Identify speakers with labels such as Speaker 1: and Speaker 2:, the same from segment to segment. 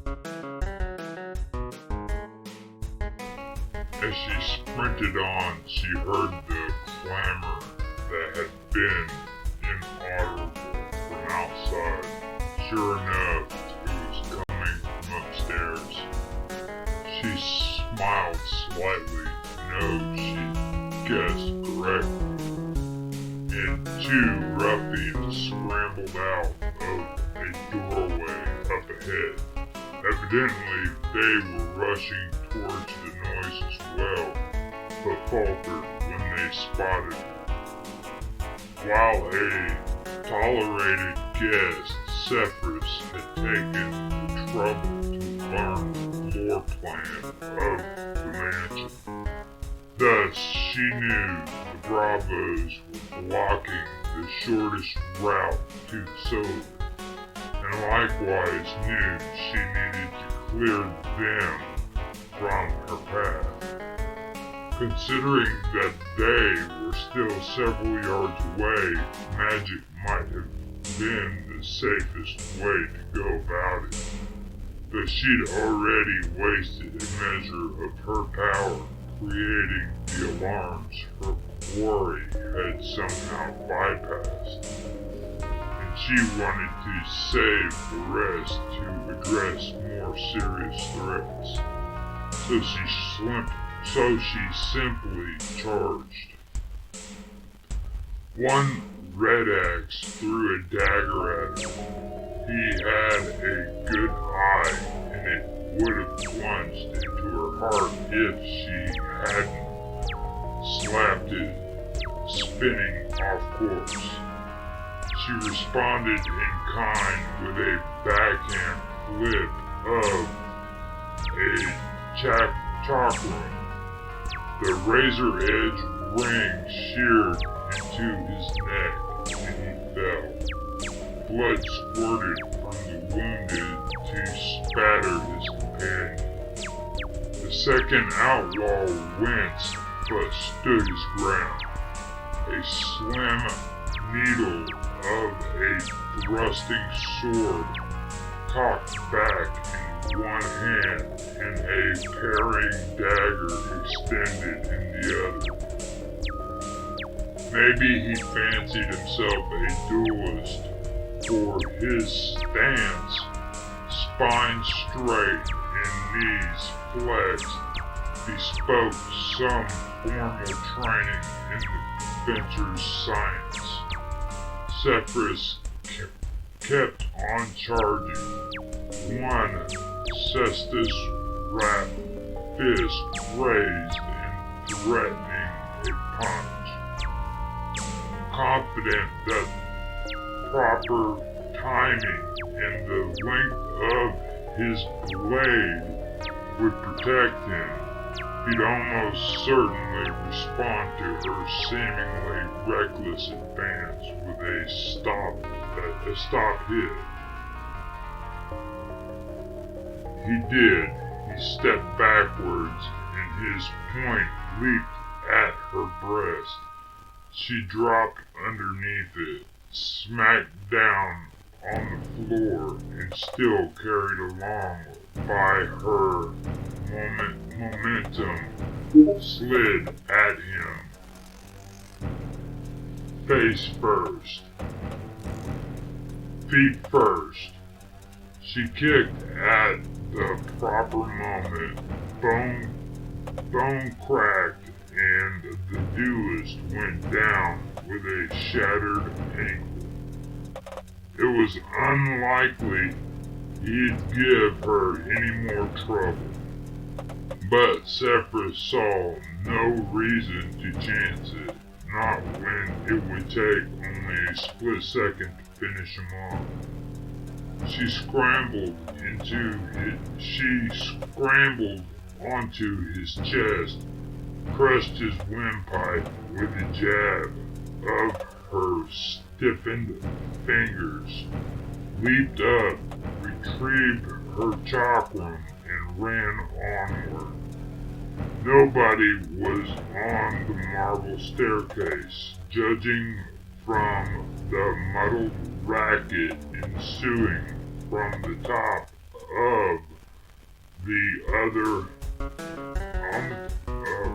Speaker 1: As she sprinted on, she heard the clamor that had been inaudible from outside. Sure enough, it was coming from upstairs. She smiled slightly. No, she guessed correctly. And two ruffians scrambled out of a doorway up ahead. Evidently, they were rushing towards the noise as well, but faltered when they spotted her. While a tolerated guest, Cephas had taken the trouble to learn the floor plan of the mansion. Thus, she knew the Bravos were blocking the shortest route to the Silver, and likewise knew she needed to clear them from her path. Considering that they were still several yards away, magic might have been the safest way to go about it. But she'd already wasted a measure of her power creating the alarms her quarry had somehow bypassed. And she wanted to save the rest to address more serious threats. So she simply charged. One red axe threw a dagger at her. He had a good eye, and it would have plunged into her heart if she hadn't slapped it, spinning off course. She responded in kind with a backhand flip of a chakram. The razor-edged ring sheared into his neck, and he fell. Blood squirted from the wounded to spatter his companion. The second outlaw winced but stood his ground. A slim needle of a thrusting sword cocked back in one hand and a parrying dagger extended in the other. Maybe he fancied himself a duelist, for his stance, spine straight and knees flexed, bespoke some formal training in the fencer's science. Cephas kept on charging, one cestus wrapped fist raised and threatening a punch. Confident that proper timing and the length of his blade would protect him, he'd almost certainly respond to her seemingly reckless advance with a stop hit. He did. He stepped backwards, and his point leaped at her breast. She dropped underneath it, smacked down on the floor, and still carried along by her momentum, slid at him, face first, feet first. She kicked at the proper moment, bone cracked, and the duelist went down with a shattered ankle. It was unlikely he'd give her any more trouble, but Cephas saw no reason to chance it, not when it would take only a split second to finish him off. She scrambled onto his chest, crushed his windpipe with a jab of her stiffened fingers, leaped up, retrieved her chakram, and ran onward. Nobody was on the marble staircase, judging from the muddled racket ensuing from the top of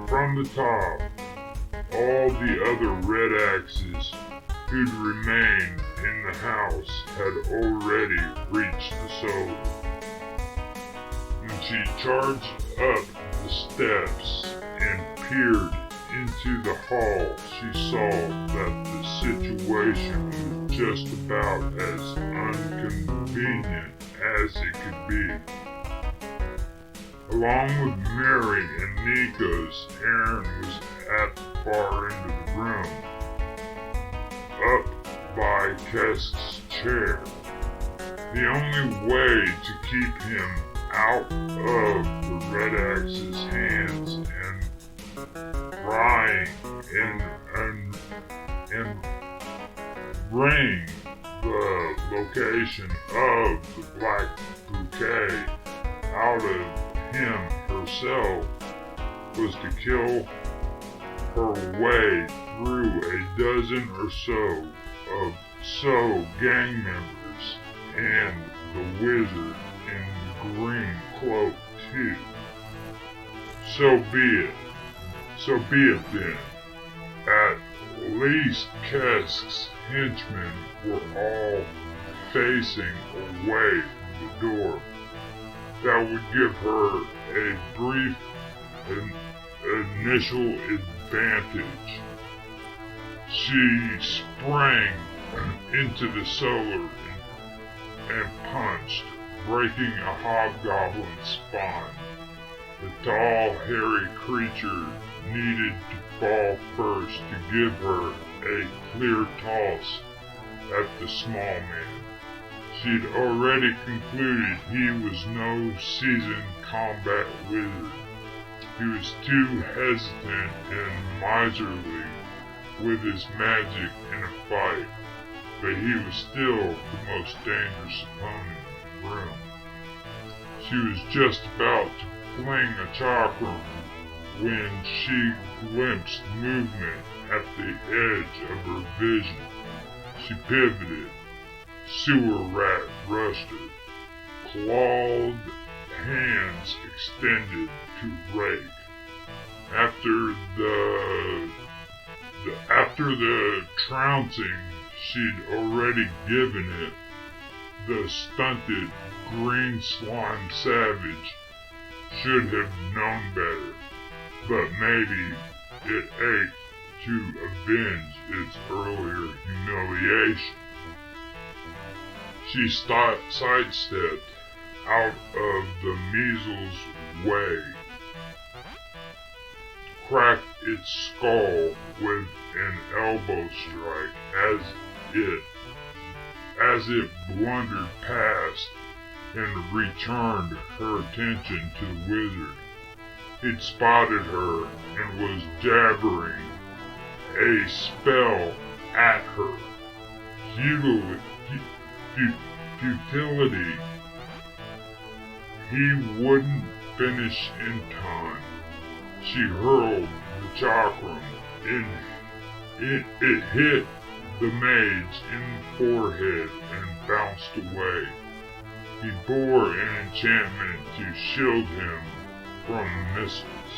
Speaker 1: from the top, all the other red axes who'd remained in the house had already reached the solar. When she charged up the steps and peered into the hall, she saw that the situation was just about as inconvenient as it could be. Along with Mary and Nico's, Aaron was at the far end of the room, up by Kesk's chair. The only way to keep him out of the Red Axe's hands and prying and bring the location of the Black Bouquet out of him herself was to kill her way through a dozen or so gang members and the wizard in the green cloak too. So be it then. At least Kesk's henchmen were all facing away from the door. That would give her a brief initial advantage. She sprang into the cellar and punched, breaking a hobgoblin's spine. The tall, hairy creature needed to fall first to give her a clear toss at the small man. She'd already concluded he was no seasoned combat wizard. He was too hesitant and miserly with his magic in a fight, but he was still the most dangerous opponent in the room. She was just about to fling a chakram when she glimpsed movement at the edge of her vision. She pivoted. Sewer rat rushed her, clawed hands extended to rake. After the trouncing she'd already given it, the stunted green slime savage should have known better, but maybe it ached to avenge its earlier humiliation. She sidestepped out of the measles way, cracked its skull with an elbow strike as it blundered past and returned her attention to the wizard. He'd spotted her and was jabbering a spell at her. Futility. He wouldn't finish in time. She hurled the chakram. It hit the mage in the forehead and bounced away. He bore an enchantment to shield him from missiles.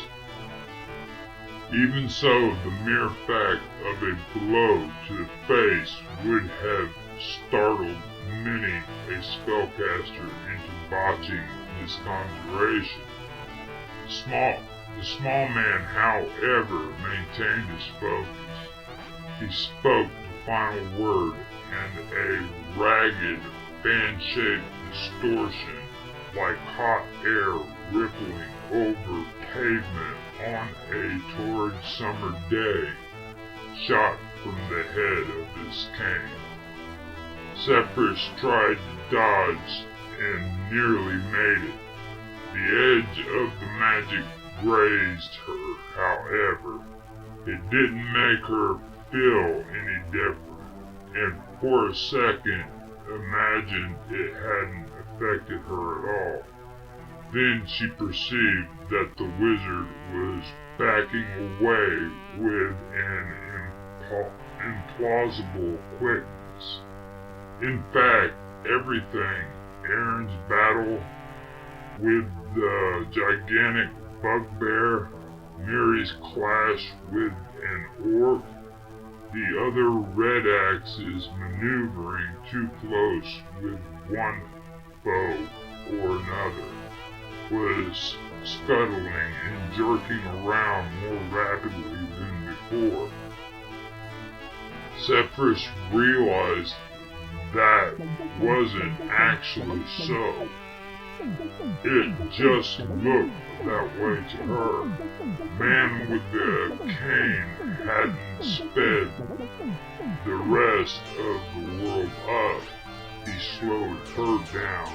Speaker 1: Even so, the mere fact of a blow to the face would have startled many a spellcaster into botching his conjuration. The small man, however, maintained his focus. He spoke the final word, and a ragged, fan-shaped distortion, like hot air rippling over pavement on a torrid summer day, shot from the head of his cane. Seppris tried to dodge and nearly made it. The edge of the magic grazed her, however. It didn't make her feel any different, and for a second imagined it hadn't affected her at all. Then she perceived that the wizard was backing away with an implausible quickness. In fact, everything, Aaron's battle With the gigantic bugbear, Mary's clash with an orc, the other red axes maneuvering too close with one foe or another, was scuttling and jerking around more rapidly than before. Zephyrus realized that wasn't actually so. It just looked that way to her. The man with the cane hadn't sped the rest of the world up. He slowed her down.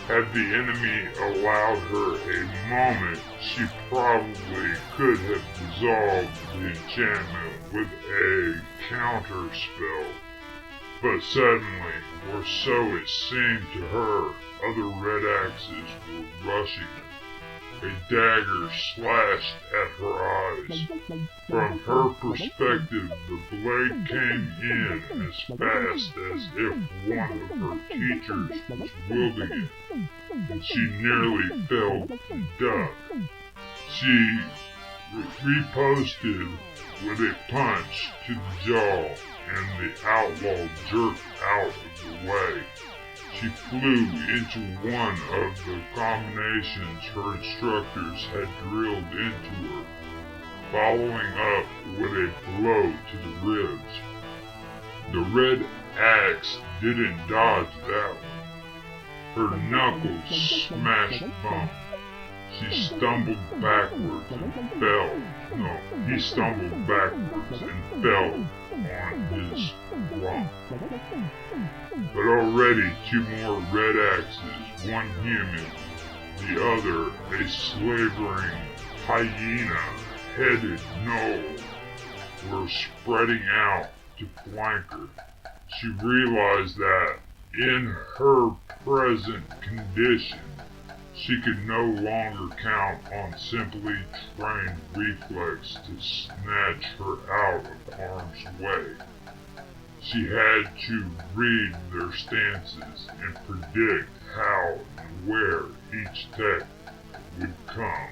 Speaker 1: Had the enemy allowed her a moment, she probably could have dissolved the enchantment with a counter spell. But suddenly, or so it seemed to her, other red axes were rushing her. A dagger slashed at her eyes. From her perspective, the blade came in as fast as if one of her teachers was wielding it, and she nearly fell to duck. She riposted with a punch to the jaw, and the outlaw jerked out of the way. She flew into one of the combinations her instructors had drilled into her, following up with a blow to the ribs. The red axe didn't dodge that one. Her knuckles smashed bone. She stumbled backwards and fell. No, he stumbled backwards and fell on his rump. But already two more red axes, one human, the other a slavering hyena-headed gnoll, were spreading out to flank her. She realized that in her present condition, she could no longer count on simply trained reflex to snatch her out of harm's way. She had to read their stances and predict how and where each attack would come.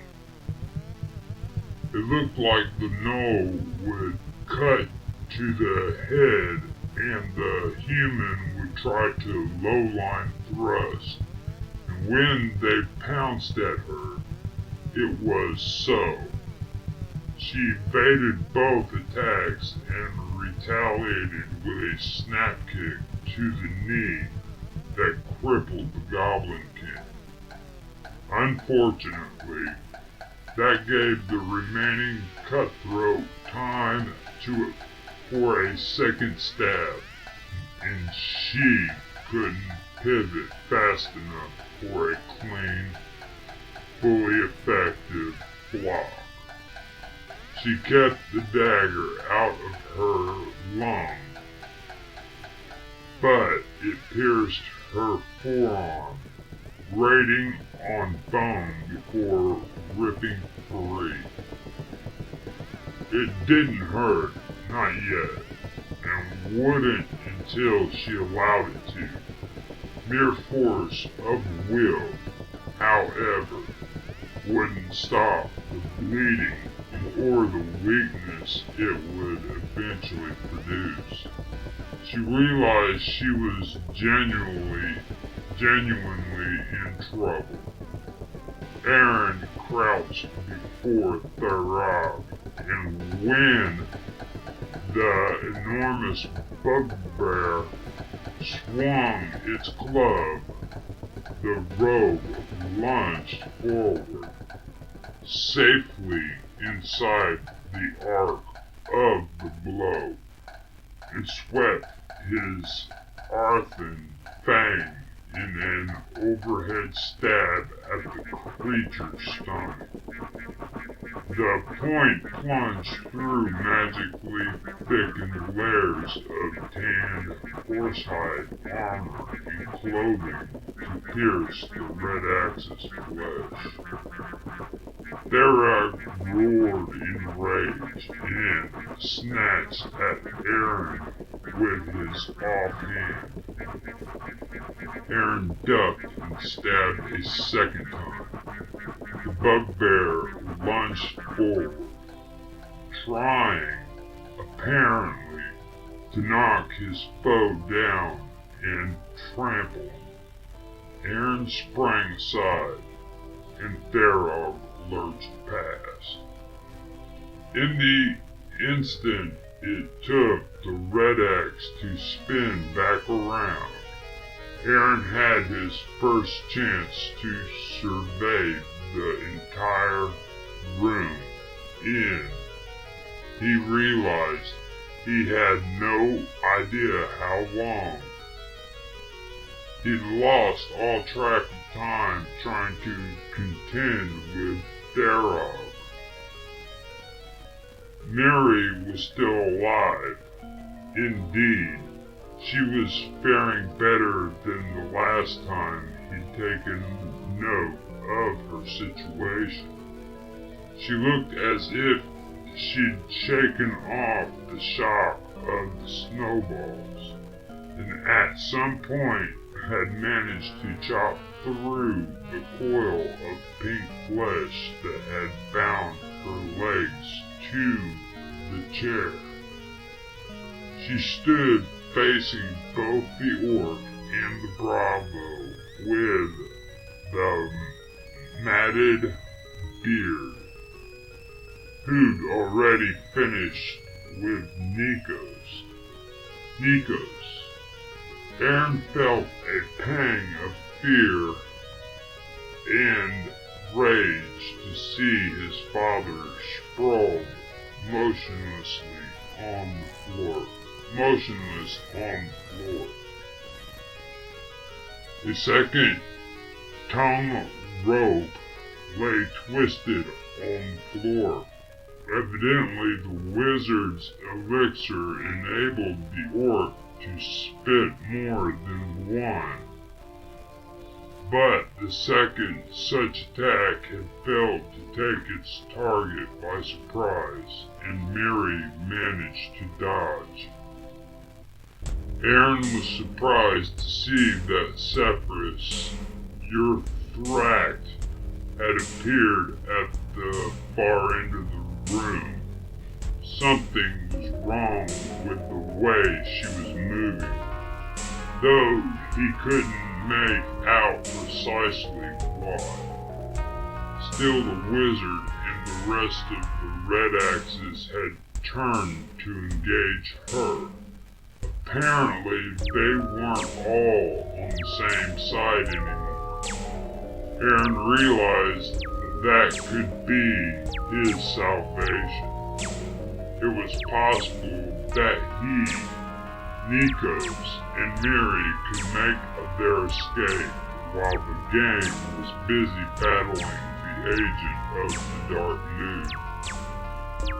Speaker 1: It looked like the gnoll would cut to the head and the human would try to low-line thrust. And when they pounced at her, it was so. She evaded both attacks and retaliated with a snap kick to the knee that crippled the Goblin King. Unfortunately, that gave the remaining cutthroat time for a second stab, and she couldn't pivot fast enough for a clean, fully effective block. She kept the dagger out of her lung, but it pierced her forearm, grating on bone before ripping free. It didn't hurt, not yet, and wouldn't until she allowed it to. Mere force of will, however, wouldn't stop the bleeding or the weakness it would eventually produce. She realized she was genuinely in trouble. Aaron crouched before Tharab, and when the enormous bugbear swung its club, the rogue lunged forward, safely inside the arc of the blow, and swept his Arthan fang in an overhead stab at the creature's stomach. The point plunged through magically thickened layers of tanned horsehide armor and clothing to pierce the red axe's flesh. Tharag roared in rage and snatched at Aaron with his offhand. Aaron ducked and stabbed a second time. The bugbear lunged forward, trying, apparently, to knock his foe down and trample him. Aaron sprang aside, and Therog lurched past. In the instant it took the red axe to spin back around, Aaron had his first chance to survey the entire room. He realized he had no idea how long. He'd lost all track of time trying to contend with Therog. Mary was still alive. Indeed, she was faring better than the last time he'd taken note of her situation. She looked as if she'd shaken off the shock of the snowballs, and at some point had managed to chop through the coil of pink flesh that had bound her legs to the chair. She stood facing both the orc and the bravo with the matted beard, who'd already finished with Nikos. Aaron felt a pang of fear and rage to see his father sprawled motionless on the floor. A second tongue rope lay twisted on the floor. Evidently, the wizard's elixir enabled the orc to spit more than one. But the second such attack had failed to take its target by surprise, and Mary managed to dodge. Aaron was surprised to see that Sepphoris, your Thract, had appeared at the far end of the room. Something was wrong with the way she was moving, though he couldn't make out precisely why. Still, the wizard and the rest of the Red Axes had turned to engage her. Apparently, they weren't all on the same side anymore. Aaron realized that could be his salvation. It was possible that he, Nikos, and Miri could make their escape while the gang was busy battling the agent of the Dark Moon.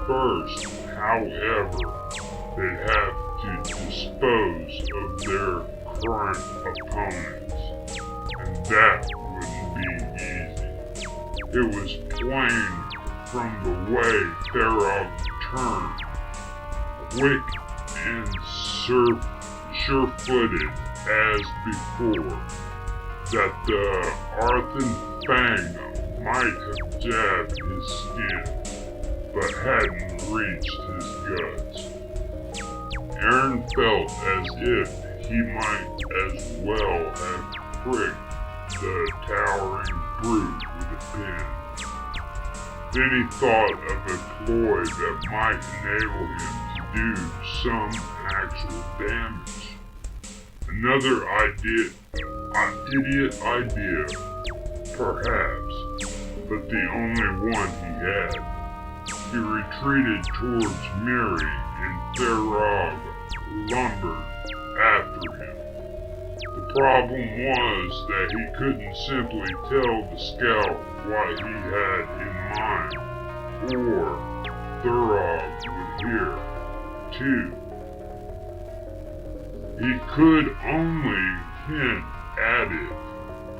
Speaker 1: First, however, they'd have to dispose of their current opponents, and that wouldn't be easy. It was plain from the way Therog turned, quick and sure-footed as before, that the Arthan Fang might have jabbed his skin, but hadn't reached his guts. Aaron felt as if he might as well have pricked the towering brute with a pin. Then he thought of a ploy that might enable him to do some actual damage. Another idiot idea, perhaps, but the only one he had. He retreated towards Miri, and Therog lumbered after him. The problem was that he couldn't simply tell the scout what he had in mind, or Therog would hear, too. He could only hint at it,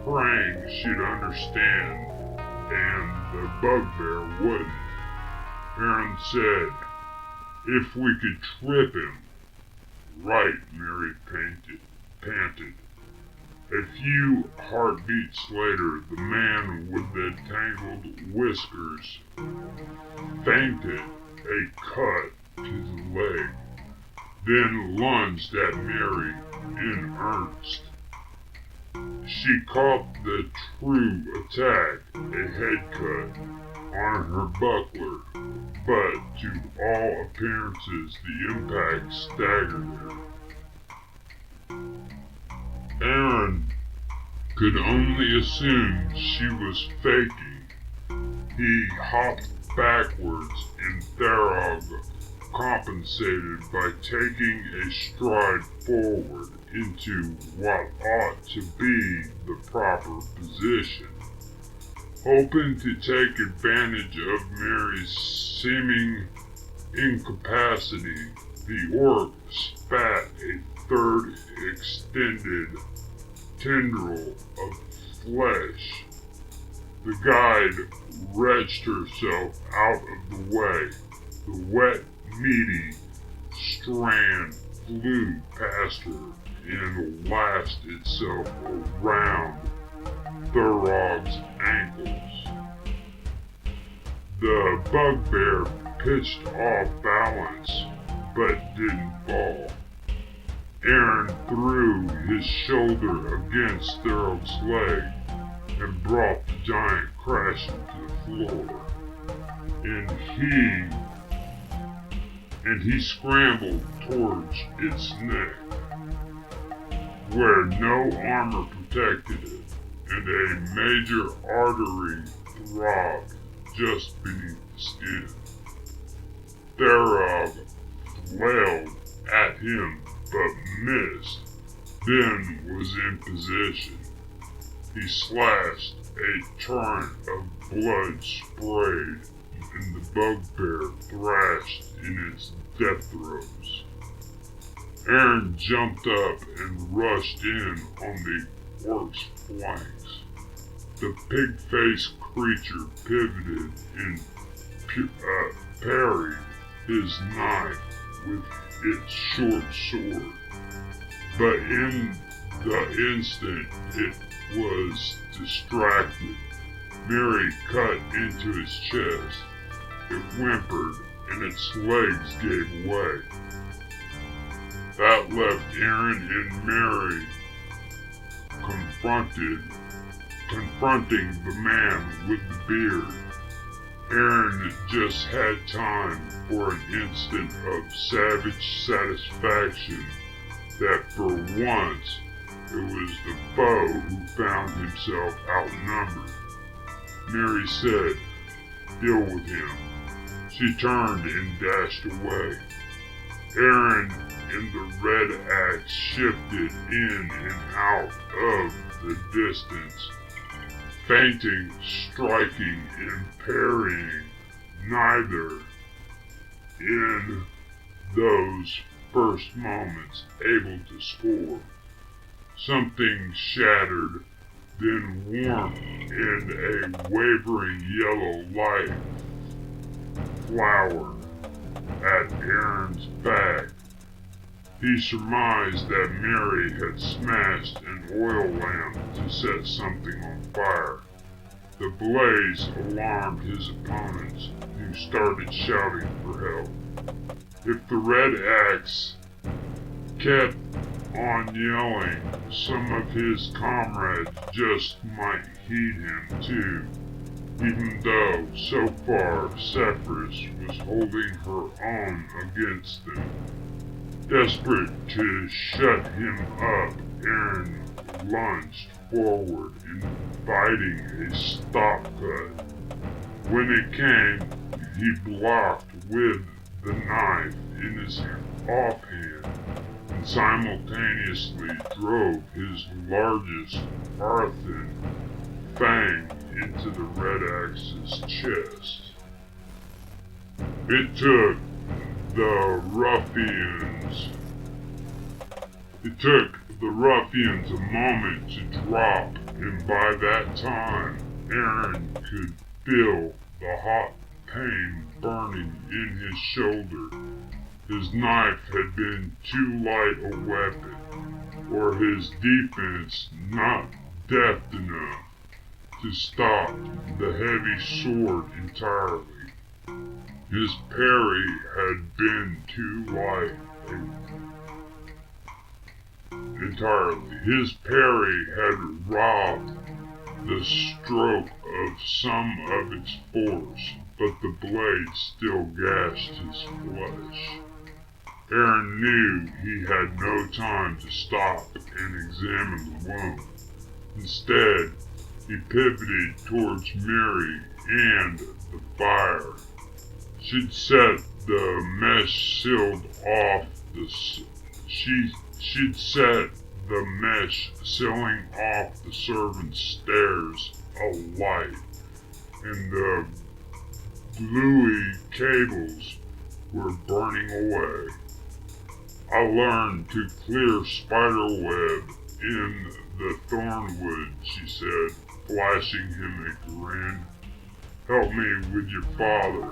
Speaker 1: praying she'd understand, and the bugbear wouldn't. Aaron said, "If we could trip him." "Right," Mary panted. A few heartbeats later, the man with the tangled whiskers feinted a cut to the leg, then lunged at Mary in earnest. She caught the true attack, a head cut on her buckler, but to all appearances the impact staggered her. Aaron could only assume she was faking. He hopped backwards and Tharog compensated by taking a stride forward into what ought to be the proper position. Hoping to take advantage of Mary's seeming incapacity, the orc spat a third extended tendril of flesh. The guide wrenched herself out of the way. The wet, meaty strand flew past her and lashed itself around Thurog's ankles. The bugbear pitched off balance, but didn't fall. Aaron threw his shoulder against Thurog's leg and brought the giant crashing to the floor. And he scrambled towards its neck, where no armor protected it, and a major artery throbbed just beneath the skin. Tharog flailed at him but missed, then was in position. He slashed, a torrent of blood sprayed, and the bugbear thrashed in its death throes. Aaron jumped up and rushed in on the orc's flanks. The pig-faced creature pivoted and parried his knife with its short sword, but in the instant it was distracted, Mary cut into its chest. It whimpered and its legs gave way. That left Aaron and Mary confronting the man with the beard. Aaron just had time for an instant of savage satisfaction that for once it was the foe who found himself outnumbered. Mary said, "Deal with him." She turned and dashed away. Aaron and the red axe shifted in and out of the distance, feinting, striking, and parrying, neither in those first moments able to score. Something shattered, then warmth and a wavering yellow light flowered at Aaron's back. He surmised that Mary had smashed an oil lamp to set something on fire. The blaze alarmed his opponents, who started shouting for help. If the red axe kept on yelling, some of his comrades just might heed him too, even though so far Zephyrus was holding her own against them. Desperate to shut him up, Aaron lunged forward, inviting a stop cut. When it came, he blocked with the knife in his offhand and simultaneously drove his largest Arthan fang into the red axe's chest. It took the ruffians a moment to drop, and by that time, Aaron could feel the hot pain burning in his shoulder. His knife had been too light a weapon. or his defense not deft enough to stop the heavy sword entirely. His parry had been too light entirely. His parry had robbed the stroke of some of its force, but the blade still gashed his flesh. Aaron knew he had no time to stop and examine the wound. Instead, he pivoted towards Mary and the fire. She'd set the mesh sealed off she'd set the mesh sealing off the servants' stairs alight, and the bluey cables were burning away. I learned to clear spiderweb in the thornwood, she said, flashing him a grin. Help me with your father.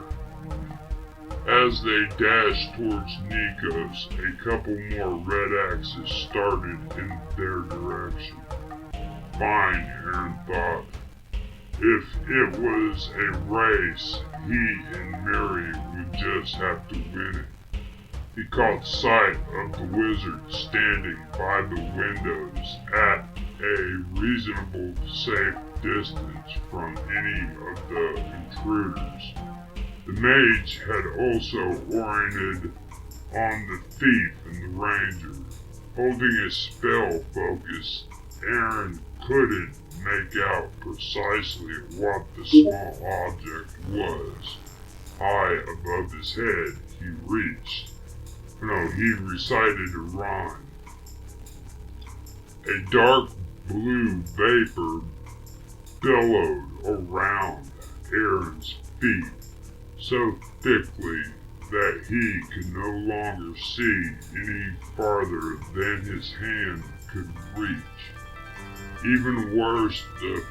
Speaker 1: As they dashed towards Nikos, a couple more red axes started in their direction. Fine, Aaron thought. If it was a race, he and Mary would just have to win it. He caught sight of the wizard standing by the windows at a reasonable safe distance from any of the intruders. The mage had also oriented on the thief and the ranger. Holding his spell focus, Aaron couldn't make out precisely what the small object was. High above his head, he recited a rhyme. A dark blue vapor billowed around Aaron's feet so thickly that he could no longer see any farther than his hand could reach. Even worse, the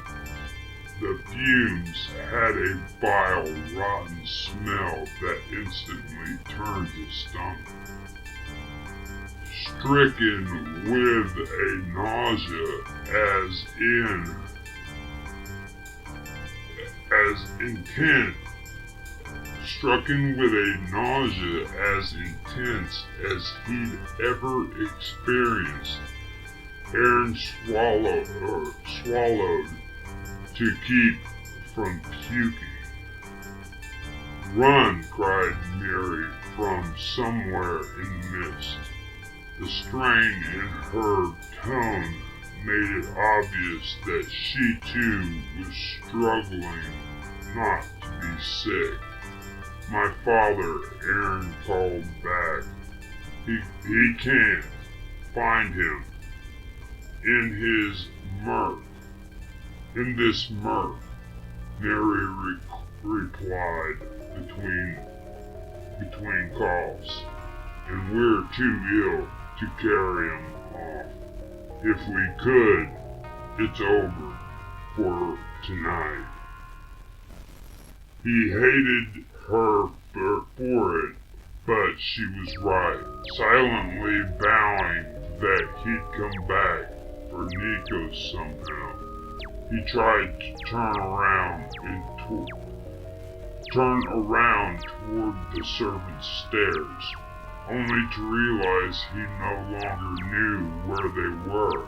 Speaker 1: fumes had a vile, rotten smell that instantly turned his stomach. Stricken with a nausea as intense as he'd ever experienced, Aaron swallowed to keep from puking. Run, cried Mary from somewhere in the mist. The strain in her tone made it obvious that she too was struggling not to be sick. My father, Aaron called back. He can't find him in this murk, Mary replied between coughs, and we're too ill to carry him off. If we could, it's over for tonight. He hated her for it, but she was right, silently vowing that he'd come back for Nikos somehow. He tried to turn around toward the servants' stairs, only to realize he no longer knew where they were.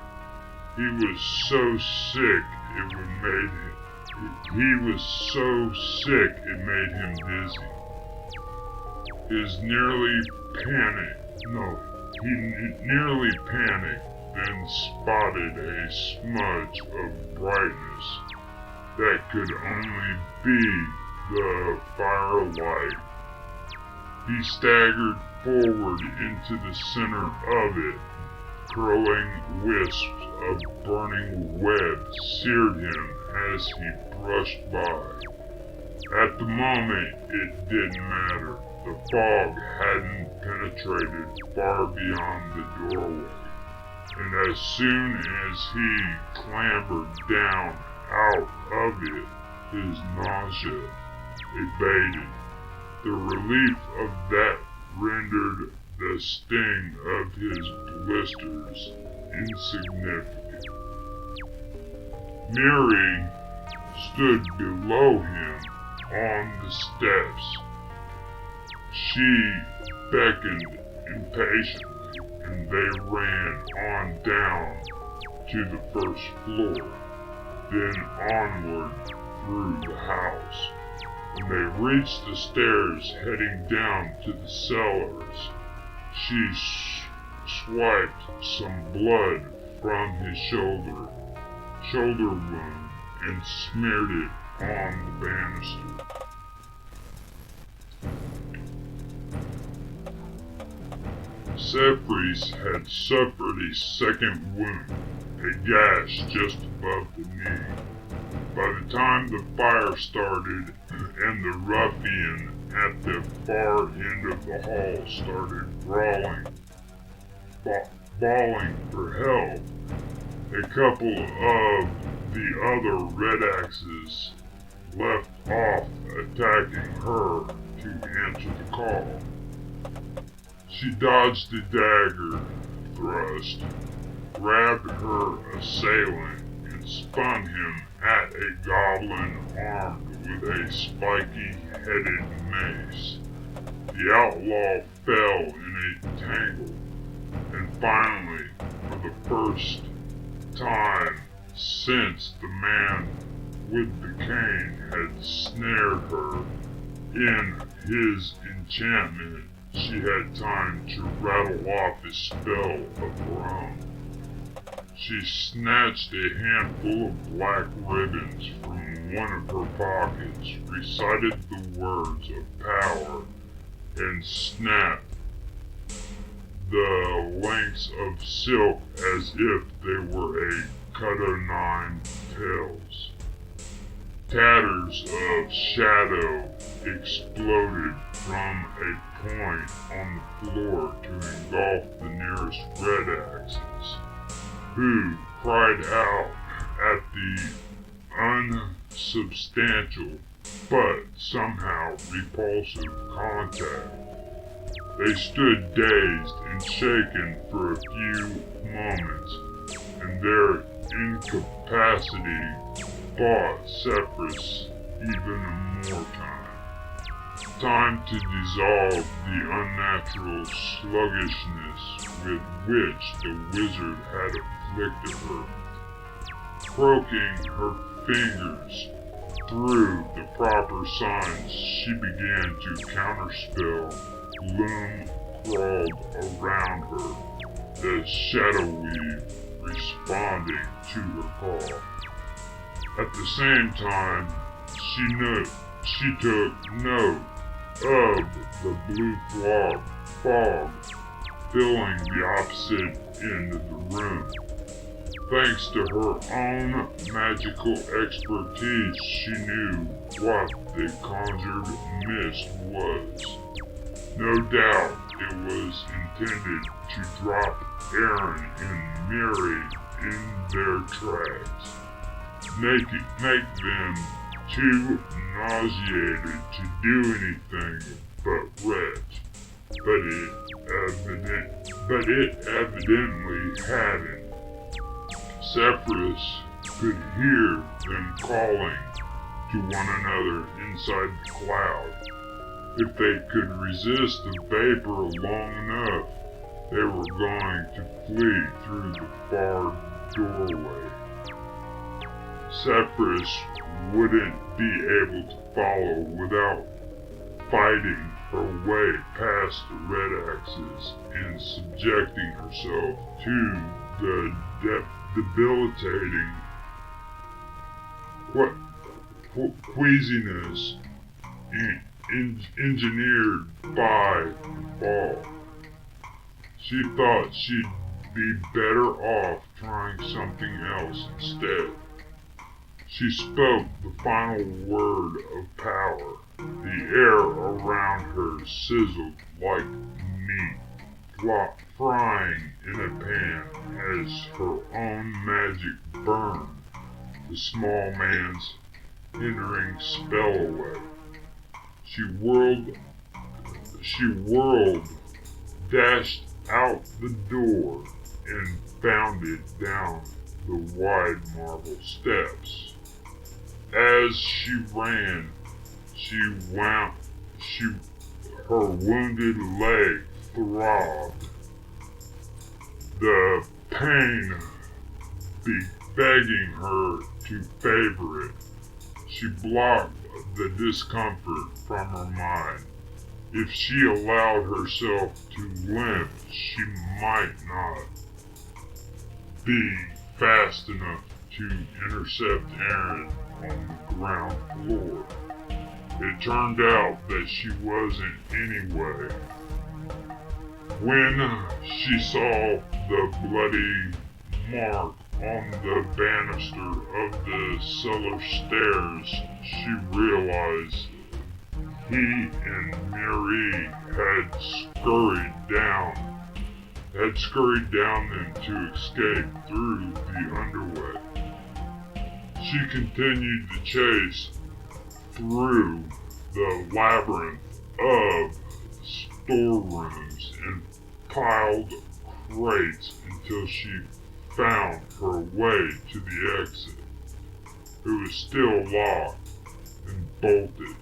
Speaker 1: He was so sick it made him dizzy. He nearly panicked, then spotted a smudge of brightness that could only be the firelight. He staggered forward into the center of it. Curling wisps of burning web seared him as he brushed by. At the moment, it didn't matter. The fog hadn't penetrated far beyond the doorway, and as soon as he clambered down out of it, his nausea abated. The relief of that rendered the sting of his blisters insignificant. Mary stood below him on the steps. She beckoned impatiently, and they ran on down to the first floor, then onward through the house. When they reached the stairs heading down to the cellars, she swiped some blood from his shoulder wound and smeared it on the banister. Cephas had suffered a second wound, a gash just above the knee. By the time the fire started and the ruffian at the far end of the hall started bawling for help, a couple of the other Red Axes left off attacking her to answer the call. She dodged the dagger thrust, grabbed her assailant, and spun him at a goblin armed with a spiky-headed mace. The outlaw fell in a tangle, and finally, for the first time since the man with the cane had snared her in his enchantment, she had time to rattle off a spell of her own. She snatched a handful of black ribbons from one of her pockets, recited the words of power, and snapped the lengths of silk as if they were a cut-o'-nine tails. Tatters of shadow exploded from a point on the floor to engulf the nearest Red Axes, who cried out at the unsubstantial but somehow repulsive contact. They stood dazed and shaken for a few moments, and their incapacity bought Cephas even more time. Time to dissolve the unnatural sluggishness with which the wizard had afflicted her. Croaking her fingers through the proper signs, she began to counterspell. Gloom crawled around her, the shadow weave responding to her call. At the same time, she took note of the blue fog filling the opposite end of the room. Thanks to her own magical expertise, she knew what the conjured mist was. No doubt it was intended to drop Aaron and Mary in their tracks, make them too nauseated to do anything but retch. But it evidently hadn't. Cephas could hear them calling to one another inside the cloud. If they could resist the vapor long enough, they were going to flee through the far doorway. Cephas wouldn't be able to follow without fighting her way past the Red Axes and subjecting herself to the debilitating queasiness engineered by the fall. She thought she'd be better off trying something else instead. She spoke the final word of power. The air around her sizzled like meat, frying in a pan as her own magic burned the small man's hindering spell away. She whirled, dashed out the door, and bounded down the wide marble steps. As she ran, her wounded leg throbbed, the pain begging her to favor it. She blocked the discomfort from her mind. If she allowed herself to limp, she might not be fast enough to intercept Aaron on the ground floor. It turned out that she wasn't anyway. When she saw the bloody mark on the banister of the cellar stairs, she realized he and Mary had scurried down them to escape through the underway. She continued the chase through the labyrinth of storerooms and piled crates until she found her way to the exit. It was still locked and bolted.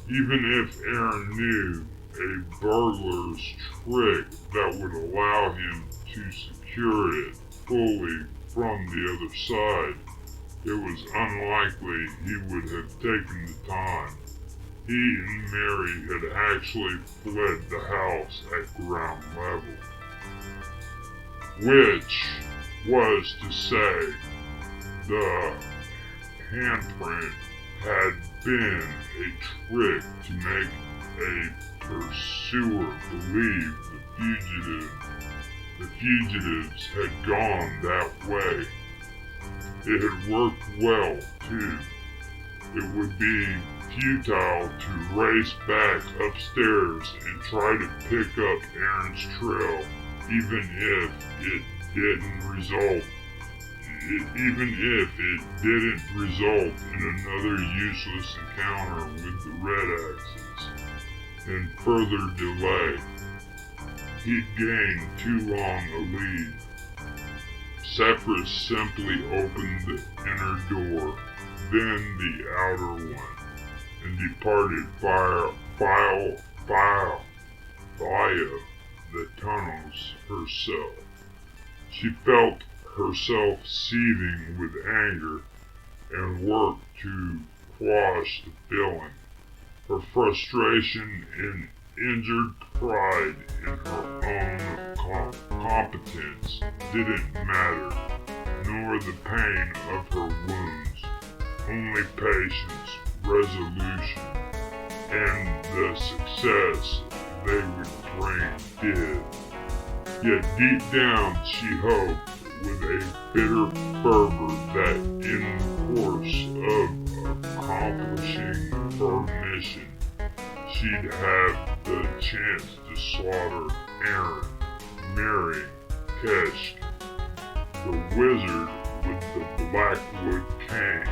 Speaker 1: Even if Aaron knew a burglar's trick that would allow him to secure it fully from the other side, it was unlikely he would have taken the time. He and Mary had actually fled the house at ground level. Which was to say, the handprint had been a trick to make a pursuer believe the fugitives had gone that way. It had worked well, too. It would be futile to race back upstairs and try to pick up Aaron's trail, even if it didn't result in another useless encounter with the Red Axes and further delay. He'd gained too long a lead. Sephrus simply opened the inner door, then the outer one, and departed via the tunnels herself. She felt herself seething with anger and worked to quash the feeling. Her frustration and injured pride in her own competence didn't matter, nor the pain of her wounds. Only patience, resolution, and the success they would bring did. Yet deep down she hoped with a bitter fervor that in the course of accomplishing her mission, she'd have the chance to slaughter Aaron, Mary, Kesh, the wizard with the blackwood cane,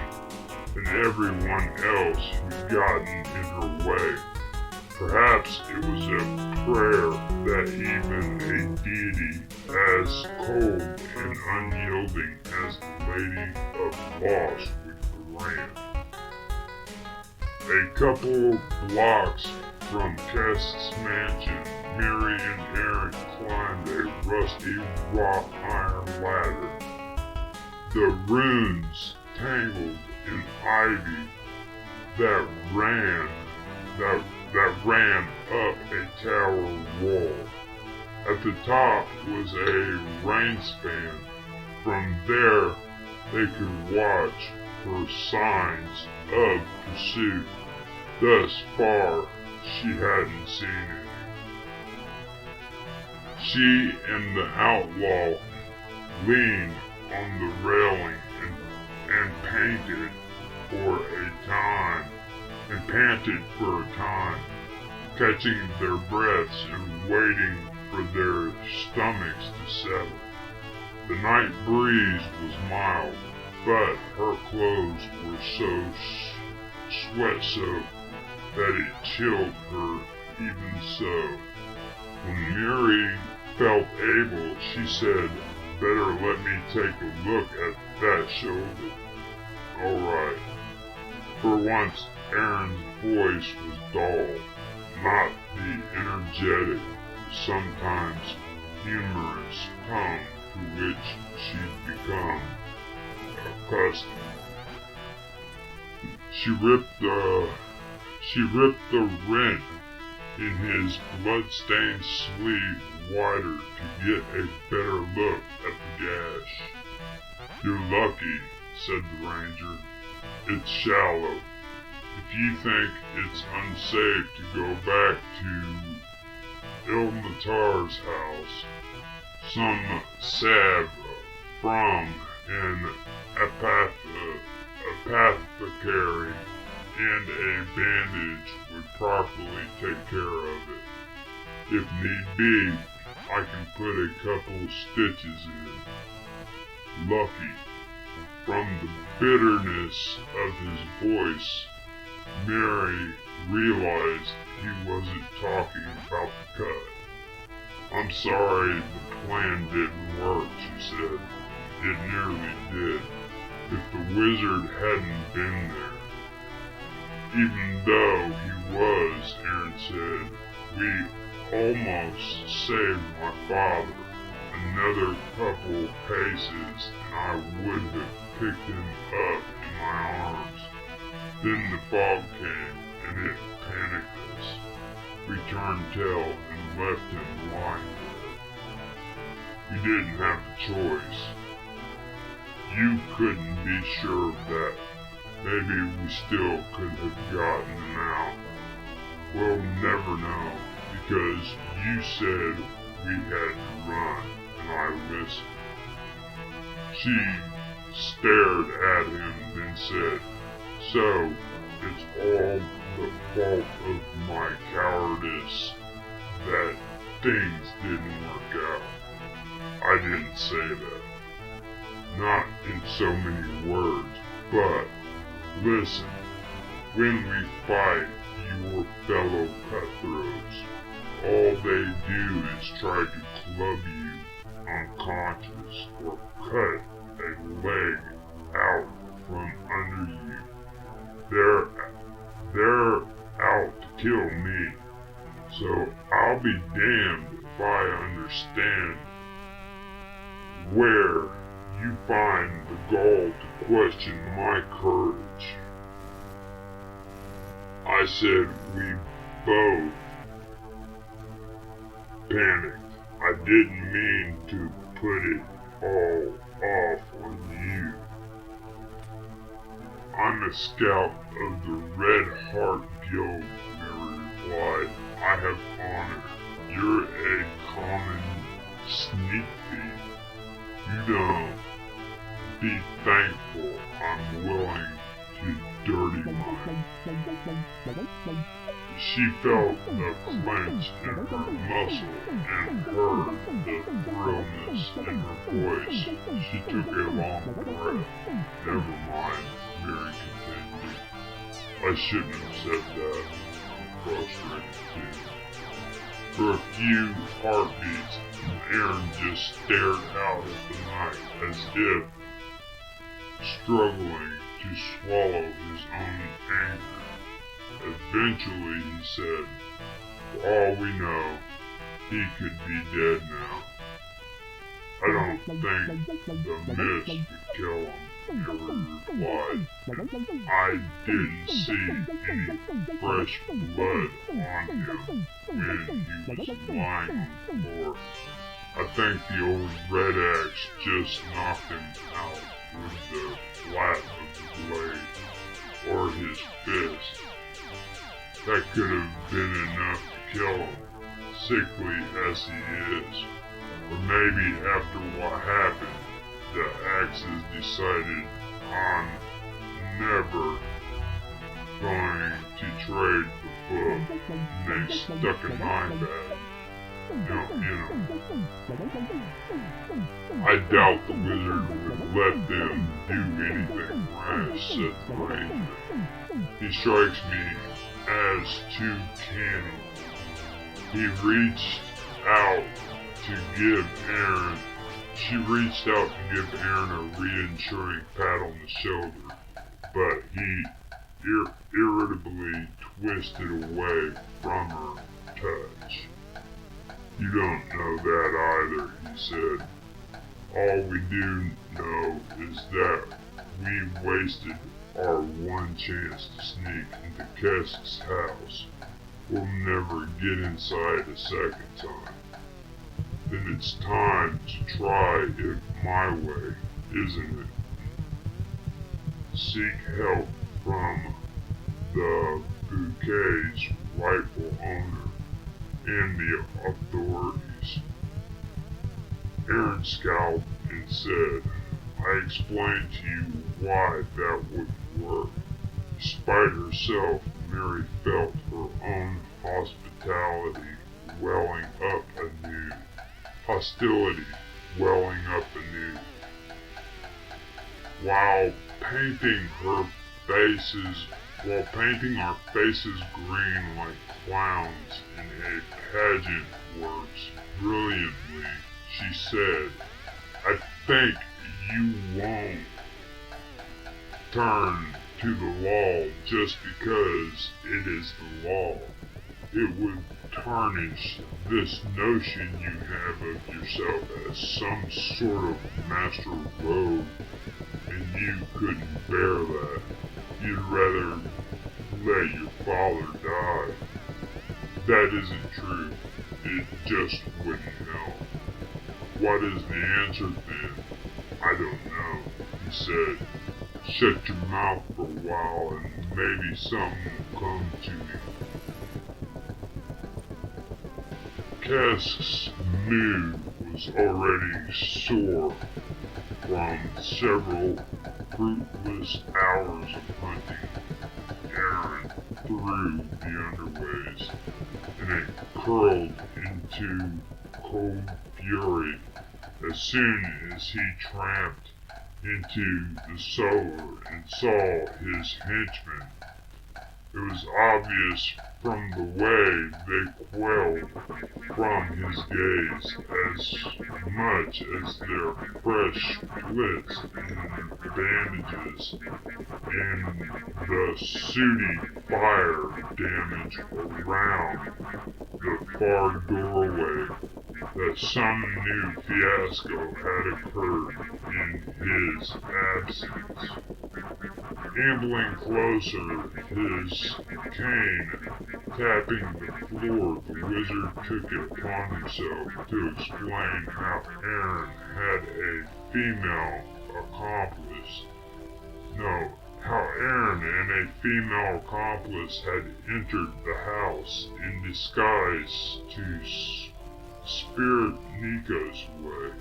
Speaker 1: and everyone else who'd gotten in her way. Perhaps it was a prayer that even a deity as cold and unyielding as the Lady of Lost would grant. A couple blocks from Kest's mansion, Mary and Aaron climbed a rusty wrought iron ladder. The runes tangled in ivy that ran up a tower wall. At the top was a rain span. From there, they could watch for signs of pursuit. Thus far, she hadn't seen any. She and the outlaw leaned on the railing and panted for a time, catching their breaths and waiting for their stomachs to settle. The night breeze was mild, but her clothes were so sweat-soaked that it chilled her even so. When Mary felt able, she said, better let me take a look at that shoulder. Alright. For once, Aaron's voice was dull, not the energetic, sometimes humorous tone to which she'd become accustomed. She ripped the rent in his blood-stained sleeve wider to get a better look at the gash. You're lucky, said the ranger. It's shallow. If you think it's unsafe to go back to Ilmatar's house, some salve from an apothecary and a bandage would properly take care of it. If need be, I can put a couple stitches in. Lucky. From the bitterness of his voice, Mary realized he wasn't talking about the cut. I'm sorry the plan didn't work, she said. It nearly did. If the wizard hadn't been there. Even though he was, Aaron said, we almost saved my father. Another couple paces and I would have picked him up in my arms. Then the fog came and it panicked us. We turned tail and left him lying there. We didn't have a choice. You couldn't be sure of that. Maybe we still could have gotten him out. We'll never know, because you said we had to run, and I listened. She stared at him, then said, So, it's all the fault of my cowardice that things didn't work out. I didn't say that. Not in so many words, but listen, when we fight your fellow cutthroats, all they do is try to club you unconscious or cut a leg out from under you. They're out to kill me, so I'll be damned if I understand where you find the gall to question my courage. I said we both panicked. I didn't mean to put it all off on you. I'm a scout of the Red Heart Guild, Mary replied. I have honor. You're a common sneak thief. You don't. Be thankful I'm willing to dirty mine. She felt a clench in her muscle and heard the thrillness in her voice. She took a long breath. Never mind, Mary continued. I shouldn't have said that. I'm frustrated too. For a few heartbeats, Aaron just stared out at the night as if struggling to swallow his own anger. Eventually he said, for all we know, he could be dead now. I don't think the mist would kill him, Mary replied. I didn't see any fresh blood on him when he was lying on the floor. I think the old red axe just knocked him out with the flat of the blade, or his fist. That could have been enough to kill him, sickly as he is. Or maybe after what happened, the axes decided I'm never going to trade the book, and they stuck a knife at him. I doubt the wizard would let them do anything rash, said the ranger. He strikes me as too canny. He reached out to give Aaron She reached out to give Aaron a reassuring pat on the shoulder, but he irritably twisted away from her touch. "You don't know that either," he said. "All we do know is that we wasted our one chance to sneak into Kesk's house. We'll never get inside a second time. Then it's time to try it my way, isn't it? Seek help from the Bouquet's rightful owner and the authorities." Aaron scowled and said, "I explained to you why that wouldn't work." Despite herself, Mary felt her own hostility welling up anew. While painting our faces green like clowns in a pageant works brilliantly, she said, "I think you won't turn to the law just because it is the law. It would tarnish this notion you have of yourself as some sort of master rogue, and you couldn't bear that. You'd rather let your father die." "That isn't true. It just wouldn't help." "What is the answer then?" "I don't know," he said. "Shut your mouth for a while and maybe something will come to you." Kesk's mood was already sore from several fruitless hours of hunting Aaron through the underways, and it curled into cold fury as soon as he tramped into the cellar and saw his henchmen. It was obvious from the way they quailed from his gaze as much as their fresh splits and bandages and the sooty fire damage around the far doorway that some new fiasco had occurred in his absence. Ambling closer, his cane tapping the floor, the wizard took it upon himself to explain how Aaron had a female accomplice. How Aaron and a female accomplice had entered the house in disguise to spirit Nico's way.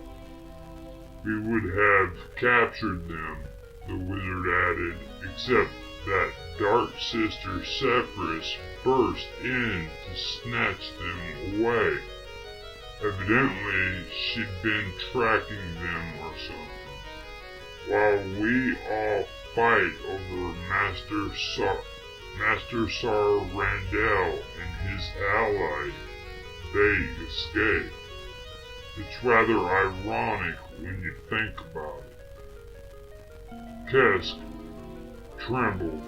Speaker 1: "We would have captured them," the wizard added, "except that Dark Sister Sephiroth burst in to snatch them away. Evidently, she'd been tracking them or something. While we all fight over Master Sar Randell and his ally, they escape. It's rather ironic when you think about it." Kesk trembled.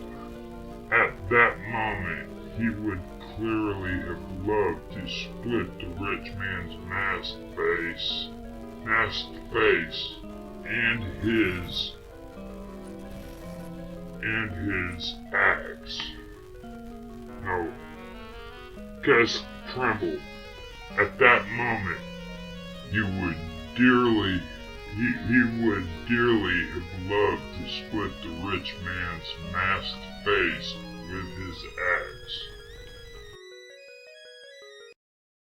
Speaker 1: At that moment, he would clearly have loved to split the rich man's masked face and his axe. No, Kesk trembled. At that moment, he would dearly have loved to split the rich man's masked face with his axe.